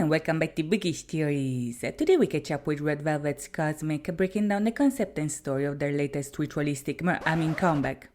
and welcome back to Bookish Theories. Today we catch up with Red Velvet's Cosmic, breaking down the concept and story of their latest ritualistic comeback.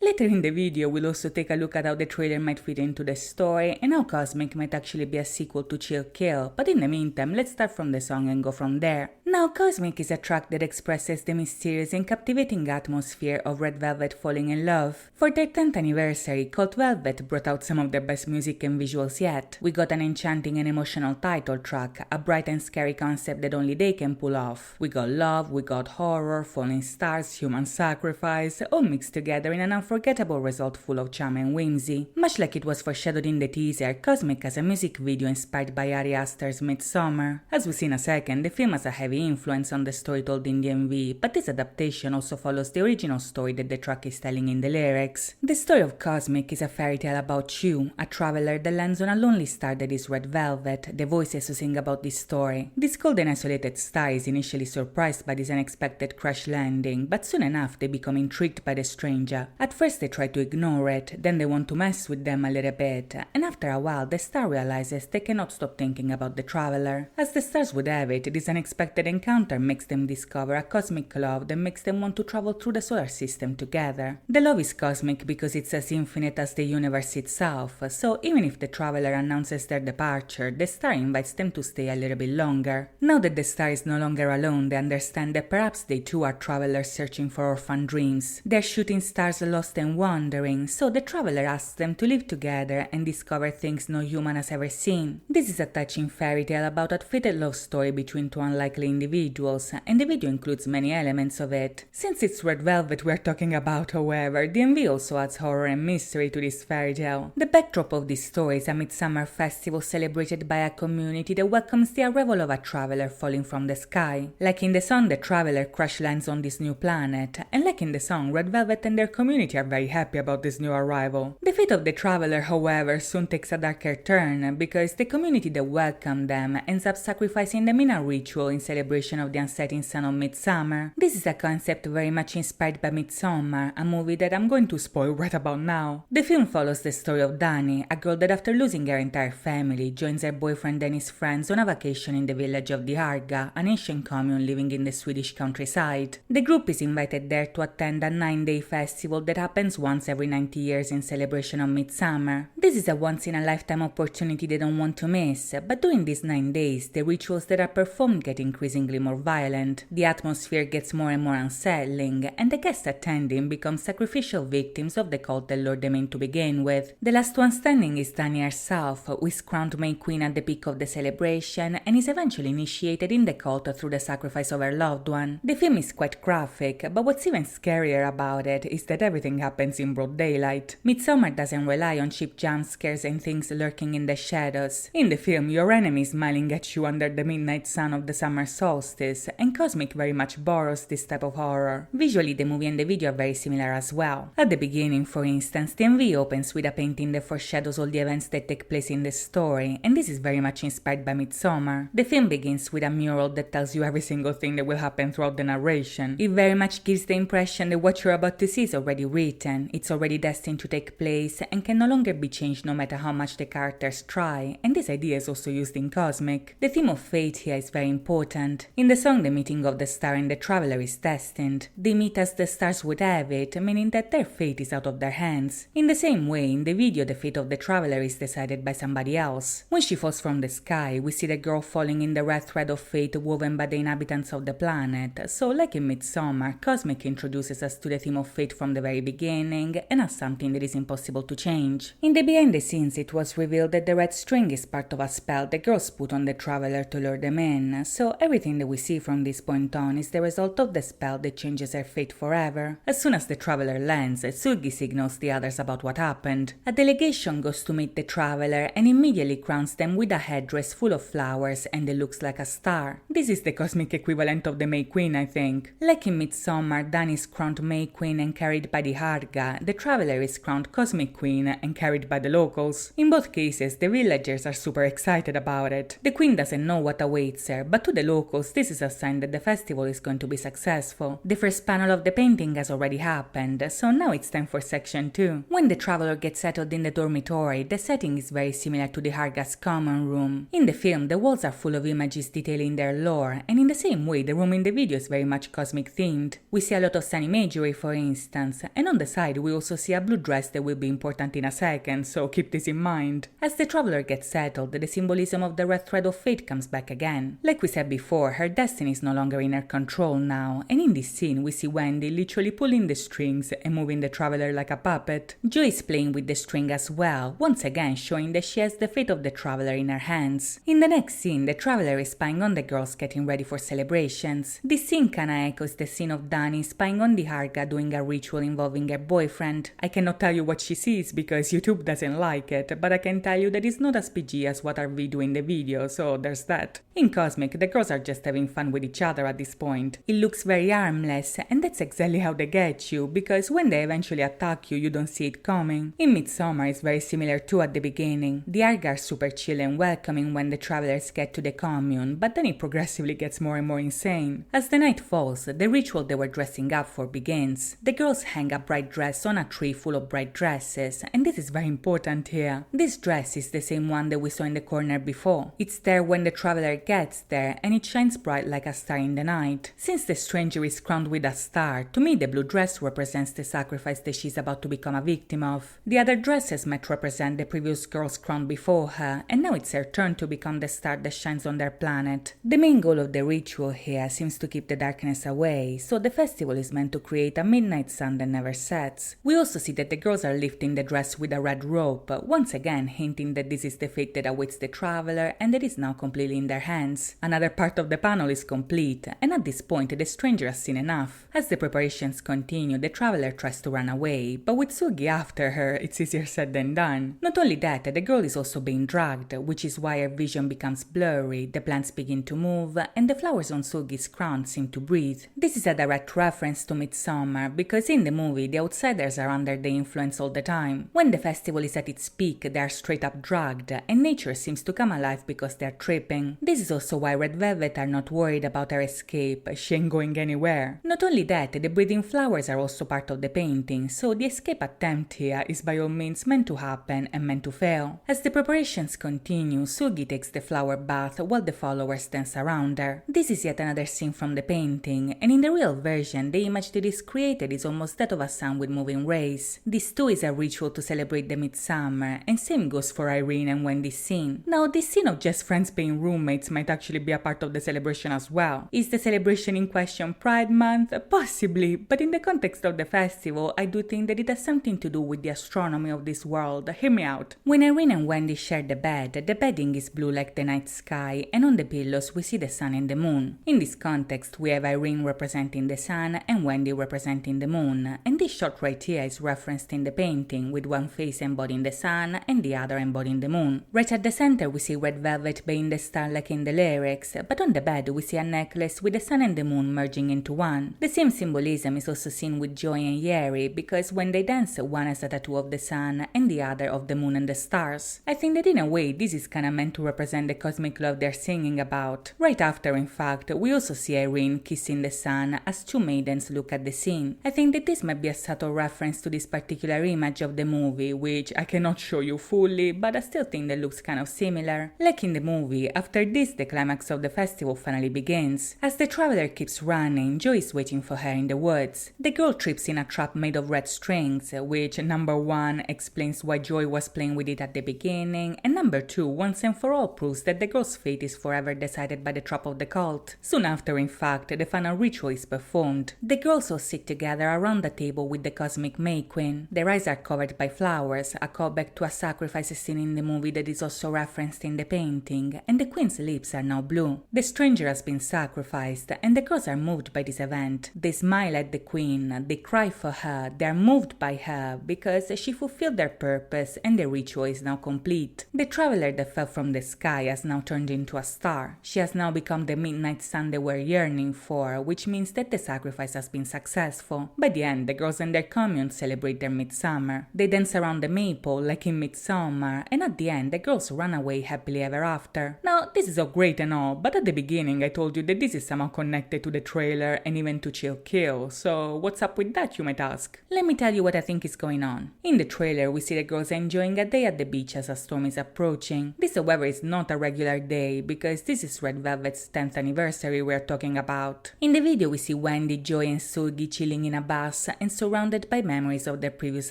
Later in the video, we'll also take a look at how the trailer might fit into the story and how Cosmic might actually be a sequel to Chill Kill, but in the meantime, let's start from the song and go from there. Now, Cosmic is a track that expresses the mysterious and captivating atmosphere of Red Velvet falling in love. For their 10th anniversary, Cult Velvet brought out some of their best music and visuals yet. We got an enchanting and emotional title track, a bright and scary concept that only they can pull off. We got love, we got horror, falling stars, human sacrifice, all mixed together in an unforgettable result full of charm and whimsy. Much like it was foreshadowed in the teaser, Cosmic has a music video inspired by Ari Aster's Midsommar. As we'll see in a second, the film has a heavy influence on the story told in the MV, but this adaptation also follows the original story that the track is telling in the lyrics. The story of Cosmic is a fairy tale about you, a traveler that lands on a lonely star that is Red Velvet, the voices who sing about this story. This cold and isolated star is initially surprised by this unexpected crash landing, but soon enough they become intrigued by the stranger. At first they try to ignore it, then they want to mess with them a little bit, and after a while the star realizes they cannot stop thinking about the traveler. As the stars would have it, this unexpected encounter makes them discover a cosmic love that makes them want to travel through the solar system together. The love is cosmic because it's as infinite as the universe itself, so even if the traveler announces their departure, the star invites them to stay a little bit longer. Now that the star is no longer alone, they understand that perhaps they too are travelers searching for orphan dreams. They're shooting stars lost and wandering, so the traveler asks them to live together and discover things no human has ever seen. This is a touching fairy tale about a fated love story between two unlikely individuals, and the video includes many elements of it. Since it's Red Velvet we're talking about, however, the MV also adds horror and mystery to this fairy tale. The backdrop of this story is a Midsommar festival celebrated by a community that welcomes the arrival of a traveler falling from the sky. Like in the song, the traveler crash lands on this new planet, and like in the song, Red Velvet and their community are very happy about this new arrival. The fate of the traveler, however, soon takes a darker turn, because the community that welcomed them ends up sacrificing them in a ritual in celebration of the unsetting sun of Midsommar. This is a concept very much inspired by Midsommar, a movie that I'm going to spoil right about now. The film follows the story of Dani, a girl that after losing her entire family joins her boyfriend and his friends on a vacation in the village of the Harga, an ancient commune living in the Swedish countryside. The group is invited there to attend a 9-day festival that happens once every 90 years in celebration of Midsommar. This is a once-in-a-lifetime opportunity they don't want to miss, but during these 9 days, the rituals that are performed get increasingly more violent. The atmosphere gets more and more unsettling, and the guests attending become sacrificial victims of the cult that lured them in to begin with. The last one standing is Dani herself, who is crowned May Queen at the peak of the celebration, and is eventually initiated in the cult through the sacrifice of her loved one. The film is quite graphic, but what's even scarier about it is that everything happens in broad daylight. Midsommar doesn't rely on cheap jump scares and things lurking in the shadows. In the film, your enemy is smiling at you under the midnight sun of the summer solstice, and Cosmic very much borrows this type of horror. Visually, the movie and the video are very similar as well. At the beginning, for instance, the MV opens with a painting that foreshadows all the events that take place in the story, and this is very much inspired by Midsommar. The film begins with a mural that tells you every single thing that will happen throughout the narration. It very much gives the impression that what you're about to see is already written, it's already destined to take place, and can no longer be changed no matter how much the characters try, and this idea is also used in Cosmic. The theme of fate here is very important. In the song, the meeting of the star and the traveler is destined. They meet as the stars would have it, meaning that their fate is out of their hands. In the same way, in the video, the fate of the traveler is decided by somebody else. When she falls from the sky, we see the girl falling in the red thread of fate woven by the inhabitants of the planet, so like in Midsommar, Cosmic introduces us to the theme of fate from the very beginning, and as something that is impossible to change. In the behind the scenes, it was revealed that the red string is part of a spell the girls put on the traveler to lure them in, so everything that we see from this point on is the result of the spell that changes her fate forever. As soon as the traveler lands, Sugi signals the others about what happened. A delegation goes to meet the traveler and immediately crowns them with a headdress full of flowers and that looks like a star. This is the cosmic equivalent of the May Queen, I think. Like in Midsommar, Dani is crowned May Queen and carried by the Harga, the traveler is crowned Cosmic Queen and carried by the locals. In both cases, the villagers are super excited about it. The queen doesn't know what awaits her, but to the locals locals, this is a sign that the festival is going to be successful. The first panel of the painting has already happened, so now it's time for section 2. When the traveler gets settled in the dormitory, the setting is very similar to the Harga's common room. In the film, the walls are full of images detailing their lore, and in the same way, the room in the video is very much cosmic themed. We see a lot of sun imagery, for instance, and on the side we also see a blue dress that will be important in a second, so keep this in mind. As the traveler gets settled, the symbolism of the red thread of fate comes back again. Like we said before, her destiny is no longer in her control now, and in this scene we see Wendy literally pulling the strings and moving the traveler like a puppet. Joy is playing with the string as well, once again showing that she has the fate of the traveler in her hands. In the next scene, the traveler is spying on the girls getting ready for celebrations. This scene kinda echoes the scene of Dani spying on the Harga doing a ritual involving her boyfriend. I cannot tell you what she sees because YouTube doesn't like it, but I can tell you that it's not as PG as what we do in the video, so there's that. In Cosmic, the girls are just having fun with each other at this point. It looks very harmless, and that's exactly how they get you, because when they eventually attack you, you don't see it coming. In Midsommar, it's very similar too at the beginning. The Harga are super chill and welcoming when the travelers get to the commune, but then it progressively gets more and more insane. As the night falls, the ritual they were dressing up for begins. The girls hang a bright dress on a tree full of bright dresses, and this is very important here. This dress is the same one that we saw in the corner before. It's there when the traveler gets there, and it shines bright like a star in the night. Since the stranger is crowned with a star, to me the blue dress represents the sacrifice that she's about to become a victim of. The other dresses might represent the previous girls crowned before her, and now it's her turn to become the star that shines on their planet. The main goal of the ritual here seems to keep the darkness away, so the festival is meant to create a midnight sun that never sets. We also see that the girls are lifting the dress with a red rope, once again hinting that this is the fate that awaits the traveler and that is now completely in their hands. Another part of the panel is complete, and at this point the stranger has seen enough. As the preparations continue, the traveler tries to run away, but with Sugi after her, it's easier said than done. Not only that, the girl is also being dragged, which is why her vision becomes blurry, the plants begin to move, and the flowers on Sugi's crown seem to breathe. This is a direct reference to Midsommar, because in the movie the outsiders are under the influence all the time. When the festival is at its peak, they are straight up dragged, and nature seems to come alive because they are tripping. This is also why Red Velvet are not worried about her escape, she ain't going anywhere. Not only that, the breathing flowers are also part of the painting, so the escape attempt here is by all means meant to happen and meant to fail. As the preparations continue, Sugi takes the flower bath while the followers dance around her. This is yet another scene from the painting, and in the real version, the image that is created is almost that of a sun with moving rays. This too is a ritual to celebrate the Midsommar, and same goes for Irene and Wendy's scene. Now, this scene of just friends being roommates might actually be a part of the celebration as well. Is the celebration in question Pride Month? Possibly, but in the context of the festival, I do think that it has something to do with the astronomy of this world. Hear me out. When Irene and Wendy share the bedding is blue like the night sky, and on the pillows we see the sun and the moon. In this context, we have Irene representing the sun and Wendy representing the moon, and this shot right here is referenced in the painting, with one face embodying the sun and the other embodying the moon. Right at the center we see Red Velvet being the star like in the lyrics, but on the bed we see a necklace with the sun and the moon merging into one. The same symbolism is also seen with Joy and Yeri, because when they dance, one has a tattoo of the sun and the other of the moon and the stars. I think that in a way this is kinda meant to represent the cosmic love they're singing about. Right after, in fact, we also see Irene kissing the sun as two maidens look at the scene. I think that this might be a subtle reference to this particular image of the movie, which I cannot show you fully, but I still think that looks kind of similar. Like in the movie, after this the climax of the festival finally begins. As the traveler keeps running, Joy is waiting for her in the woods. The girl trips in a trap made of red strings, which number 1 explains why Joy was playing with it at the beginning, and number 2 once and for all proves that the girl's fate is forever decided by the trap of the cult. Soon after, in fact, the final ritual is performed. The girls all sit together around the table with the cosmic May Queen. Their eyes are covered by flowers, a callback to a sacrifice scene in the movie that is also referenced in the painting, and the queen's lips are now blue. The stranger has been sacrificed, and the girls are moved by this event. They smile at the queen, they cry for her, they are moved by her, because she fulfilled their purpose and the ritual is now complete. The traveler that fell from the sky has now turned into a star. She has now become the midnight sun they were yearning for, which means that the sacrifice has been successful. By the end, the girls and their commune celebrate their Midsommar. They dance around the maple like in Midsommar, and at the end, the girls run away happily ever after. Now, this is all great and all, but at the beginning beginning I told you that this is somehow connected to the trailer and even to Chill Kill, so what's up with that, you might ask? Let me tell you what I think is going on. In the trailer we see the girls enjoying a day at the beach as a storm is approaching. This however is not a regular day because this is Red Velvet's 10th anniversary we're talking about. In the video we see Wendy, Joy and Sulgi chilling in a bus and surrounded by memories of their previous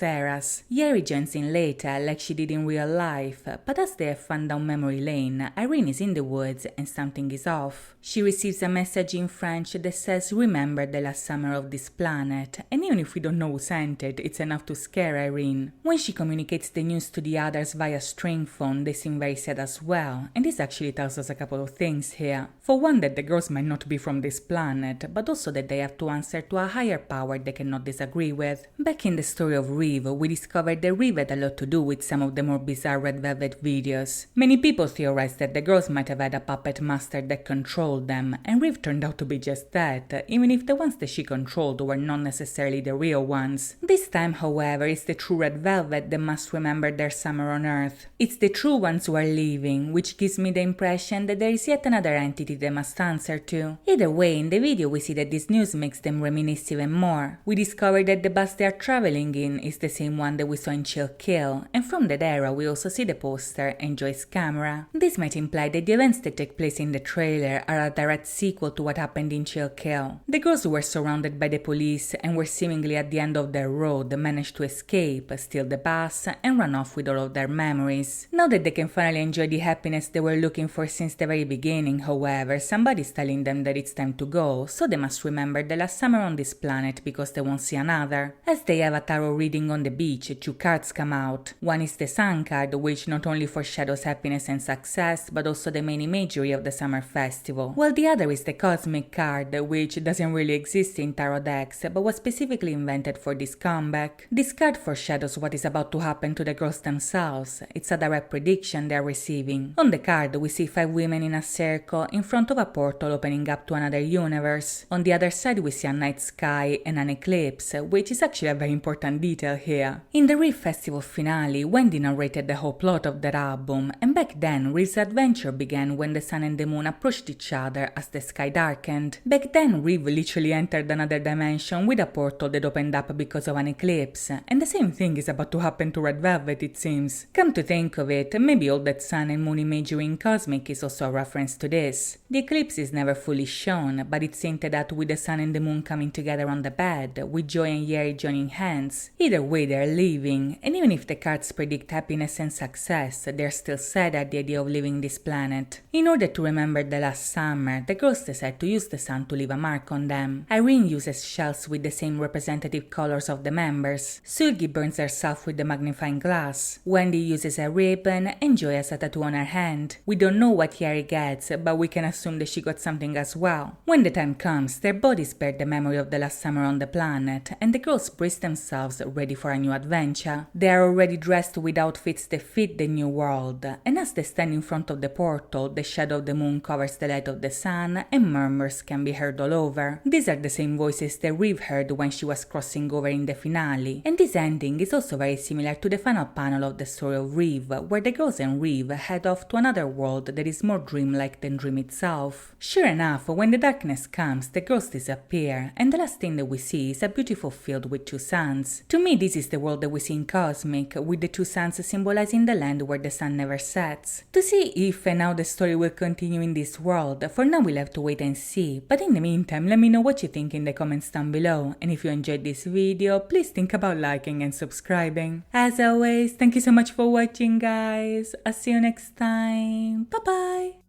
eras. Yeri joins in later like she did in real life, but as they have fun down memory lane, Irene is in the woods and something is off. She receives a message in French that says remember the last summer of this planet, and even if we don't know who sent it, it's enough to scare Irene. When she communicates the news to the others via string phone, they seem very sad as well, and this actually tells us a couple of things here. For one, that the girls might not be from this planet, but also that they have to answer to a higher power they cannot disagree with. Back in the story of Reeve, we discovered that Reeve had a lot to do with some of the more bizarre Red Velvet videos. Many people theorized that the girls might have had a puppet master that controlled them, and Reeve turned out to be just that, even if the ones that she controlled were not necessarily the real ones. This time, however, it's the true Red Velvet that must remember their summer on Earth. It's the true ones who are leaving, which gives me the impression that there is yet another entity they must answer to. Either way, in the video we see that this news makes them reminisce even more. We discover that the bus they are traveling in is the same one that we saw in Chill Kill, and from that era we also see the poster and Joy's camera. This might imply that the events that take place in the trailer are a direct sequel to what happened in Chill Kill. The girls who were surrounded by the police and were seemingly at the end of their road managed to escape, steal the bus, and run off with all of their memories. Now that they can finally enjoy the happiness they were looking for since the very beginning, however, somebody's telling them that it's time to go, so they must remember the last summer on this planet because they won't see another. As they have a tarot reading on the beach, two cards come out. One is the Sun card, which not only foreshadows happiness and success, but also the main imagery of the summer festival, while the other is the Cosmic card, which doesn't really exist in tarot decks, but was specifically invented for this comeback. This card foreshadows what is about to happen to the girls themselves. It's a direct prediction they are receiving. On the card, we see 5 women in a circle in front of a portal opening up to another universe. On the other side, we see a night sky and an eclipse, which is actually a very important detail here. In the Reeve Festival finale, Wendy narrated the whole plot of their album, and back then, Reeve's adventure began when the sun and the moon approached each other as the sky darkened. Back then, Reeve literally entered another dimension with a portal that opened up because of an eclipse, and the same thing is about to happen to Red Velvet, it seems. Come to think of it, maybe all that sun and moon imagery in Cosmic is also a reference to this. The eclipse is never fully shown, but it's hinted at with the sun and the moon coming together on the bed, with Joy and Yeri joining hands. Either way, they're leaving, and even if the cards predict happiness and success, they're still sad at the idea of leaving this planet. In order to remember the last summer, the girls decide to use the sun to leave a mark on them. Irene uses shells with the same representative colors of the members. Sulgi burns herself with the magnifying glass. Wendy uses a ribbon, and Joy has a tattoo on her hand. We don't know what Yeri gets, but we can assume that she got something as well. When the time comes, their bodies bear the memory of the last summer on the planet, and the girls brace themselves ready for a new adventure. They are already dressed with outfits that fit the new world, and as they stand in front of the portal, the shadow of the moon covers the light of the sun, and murmurs can be heard all over. These are the same voices that Reeve heard when she was crossing over in the finale, and this ending is also very similar to the final panel of the story of Reeve, where the girls and Reeve head off to another world that is more dreamlike than dream itself. Sure enough, when the darkness comes, the girls disappear, and the last thing that we see is a beautiful field with 2 suns. To me, this is the world that we see in Cosmic, with the 2 suns symbolizing the land where the sun never sets. To see if and how the story will continue in this world, for now we'll have to wait and see, but in the meantime, let me know what you think in the comments down below, and if you enjoyed this video, please think about liking and subscribing. As always, thank you so much for watching, guys. I'll see you next time. Bye bye!